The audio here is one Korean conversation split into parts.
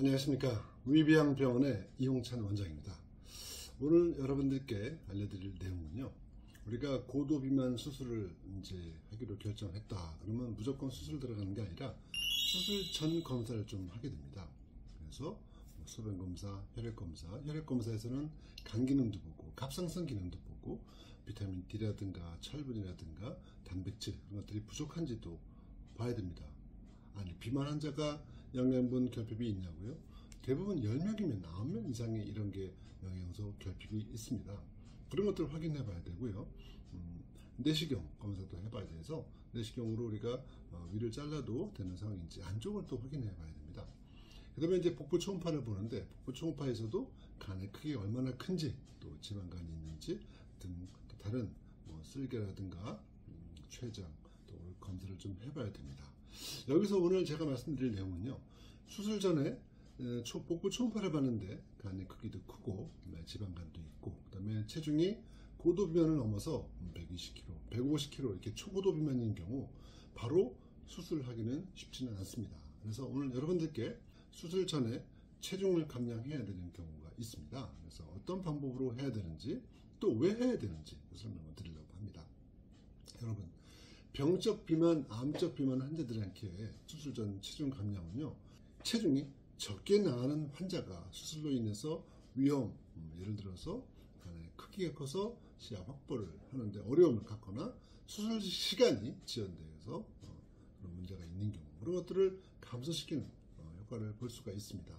안녕하십니까. 위비양병원의 이홍찬 원장입니다. 오늘 여러분들께 알려드릴 내용은요, 우리가 고도비만 수술을 이제 하기로 결정했다 그러면 무조건 수술 들어가는 게 아니라 수술 전 검사를 좀 하게 됩니다. 그래서 소변검사, 혈액검사, 혈액검사에서는 간 기능도 보고 갑상선 기능도 보고 비타민 D라든가 철분이라든가 단백질 그런 것들이 부족한지도 봐야 됩니다. 아니, 비만 환자가 영양분 결핍이 있냐고요? 대부분 10명이면 9명 이상의 이런 게 영양소 결핍이 있습니다. 그런 것들을 확인해 봐야 되고요. 내시경 검사도 해봐야 돼서 내시경으로 우리가 위를 잘라도 되는 상황인지 안쪽을 또 확인해 봐야 됩니다. 그 다음에 이제 복부 초음파를 보는데, 복부 초음파에서도 간의 크기가 얼마나 큰지, 또 지방간이 있는지 등 또 다른 쓸개라든가 췌장 또 검사를 좀 해봐야 됩니다. 여기서 오늘 제가 말씀드릴 내용은요, 수술 전에 복부 초음파를 봤는데 간의 크기도 크고 지방간도 있고 그 다음에 체중이 고도비만을 넘어서 120kg, 150kg 이렇게 초고도비만인 경우 바로 수술하기는 쉽지는 않습니다. 그래서 오늘 여러분들께 수술 전에 체중을 감량해야 되는 경우가 있습니다. 그래서 어떤 방법으로 해야 되는지 또 왜 해야 되는지 설명을 드리려고 합니다. 여러분, 병적 비만, 암적 비만 환자들한테 수술 전 체중 감량은요, 체중이 적게 나가는 환자가 수술로 인해서 위험, 예를 들어서 간의 크기가 커서 시야 확보를 하는데 어려움을 갖거나 수술 시간이 지연되어서 그런 문제가 있는 경우, 그런 것들을 감소시키는 효과를 볼 수가 있습니다.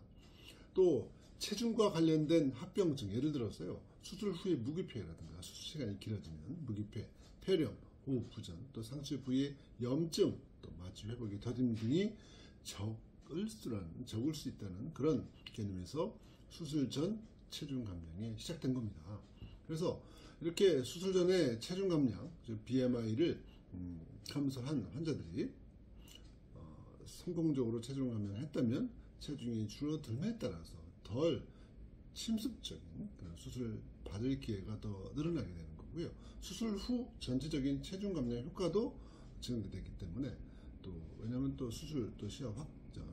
또 체중과 관련된 합병증, 예를 들어서요, 수술 후에 무기폐라든가 수술 시간이 길어지면 무기폐, 폐렴, 호흡부전, 또 상체 부위의 염증, 또 마취 회복의 더딤 등이 적을 수 있다는 그런 개념에서 수술 전 체중 감량이 시작된 겁니다. 그래서 이렇게 수술 전에 체중 감량, 즉 BMI를 감소한 환자들이 성공적으로 체중 감량을 했다면 체중이 줄어들음에 따라서 덜 침습적인 그런 수술을 받을 기회가 더 늘어나게 되는 거고요. 수술 후 전체적인 체중 감량 효과도 증대되기 때문에, 또 왜냐하면 또 수술, 또 시야 확장,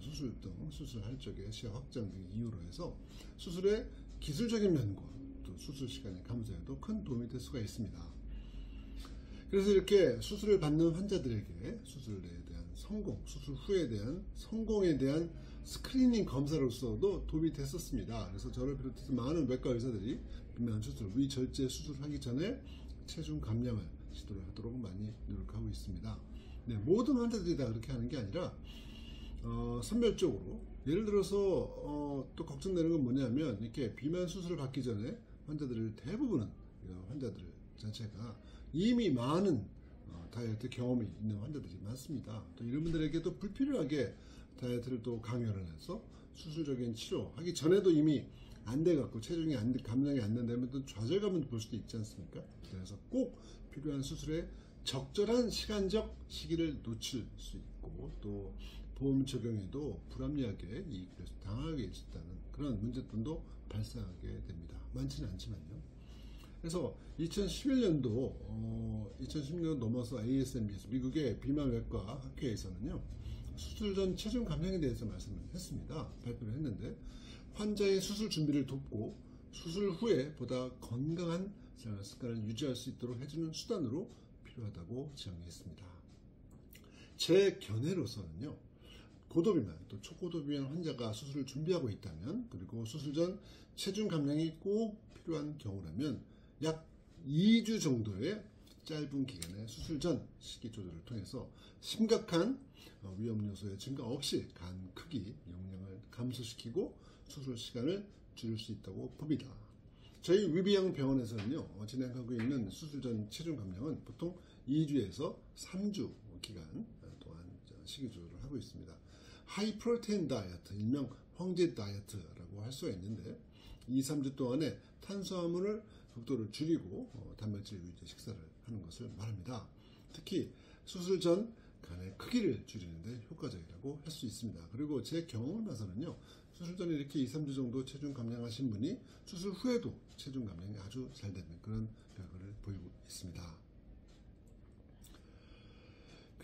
수술할 적에 시야 확장 등의 이유로 해서 수술의 기술적인 면과 또 수술 시간의 감소에도 큰 도움이 될 수가 있습니다. 그래서 이렇게 수술을 받는 환자들에게 수술에 대한 성공, 수술 후에 대한 성공에 대한 스크리닝 검사로서도 도움이 됐었습니다. 그래서 저를 비롯해서 많은 외과 의사들이 비만 수술, 위절제 수술하기 전에 체중 감량을 시도를 하도록 많이 노력하고 있습니다. 네, 모든 환자들이 다 그렇게 하는 게 아니라 선별적으로, 예를 들어서 또 걱정되는 건 뭐냐면, 이렇게 비만 수술을 받기 전에 대부분은 환자들 전체가 이미 많은 다이어트 경험이 있는 환자들이 많습니다. 또 이런 분들에게도 불필요하게 다이어트를 또 강요를 해서 수술적인 치료하기 전에도 이미 안 돼갖고 체중이 감량이 안 된다면 또 좌절감을 볼 수도 있지 않습니까? 그래서 꼭 필요한 수술에 적절한 시간적 시기를 놓칠 수 있고, 또 보험 적용에도 불합리하게 이익을 당하게 있다는 그런 문제점도 발생하게 됩니다. 많지는 않지만요. 그래서 2011년도 넘어서 ASMB에서 미국의 비만외과 학회에서는요, 수술 전 체중 감량에 대해서 말씀을 했습니다. 발표를 했는데, 환자의 수술 준비를 돕고 수술 후에 보다 건강한 생활 습관을 유지할 수 있도록 해주는 수단으로 필요하다고 지정했습니다. 제 견해로서는요, 고도비만, 또 초고도비만 환자가 수술을 준비하고 있다면, 그리고 수술 전 체중 감량이 꼭 필요한 경우라면 약 2주 정도의 짧은 기간의 수술 전 식이 조절을 통해서 심각한 위험 요소의 증가 없이 간 크기, 용량을 감소시키고 수술 시간을 줄일 수 있다고 봅니다. 저희 위비양 병원에서는요, 진행하고 있는 수술 전 체중 감량은 보통 2주에서 3주 기간 동안 식이 조절을 하고 있습니다. 하이 프로테인 다이어트, 일명 황제 다이어트라고 할 수가 있는데, 2, 3주 동안에 탄수화물을 극도로 줄이고 단백질 위주의 식사를 하는 것을 말합니다. 특히 수술 전 간의 크기를 줄이는 데 효과적이라고 할 수 있습니다. 그리고 제 경험을 봐서는요, 수술 전에 이렇게 2, 3주 정도 체중 감량하신 분이 수술 후에도 체중 감량이 아주 잘 되는 그런 결과를 보이고 있습니다.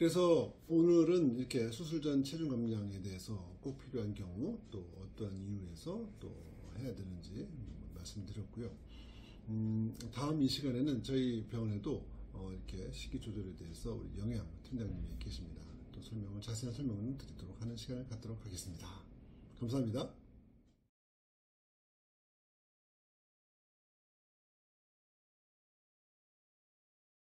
그래서 오늘은 이렇게 수술 전 체중 감량에 대해서 꼭 필요한 경우 또 어떠한 이유에서 또 해야 되는지 말씀드렸고요. 다음 이 시간에는 저희 병원에도 이렇게 식이 조절에 대해서 우리 영양 팀장님이 계십니다. 또 자세한 설명을 드리도록 하는 시간을 갖도록 하겠습니다. 감사합니다.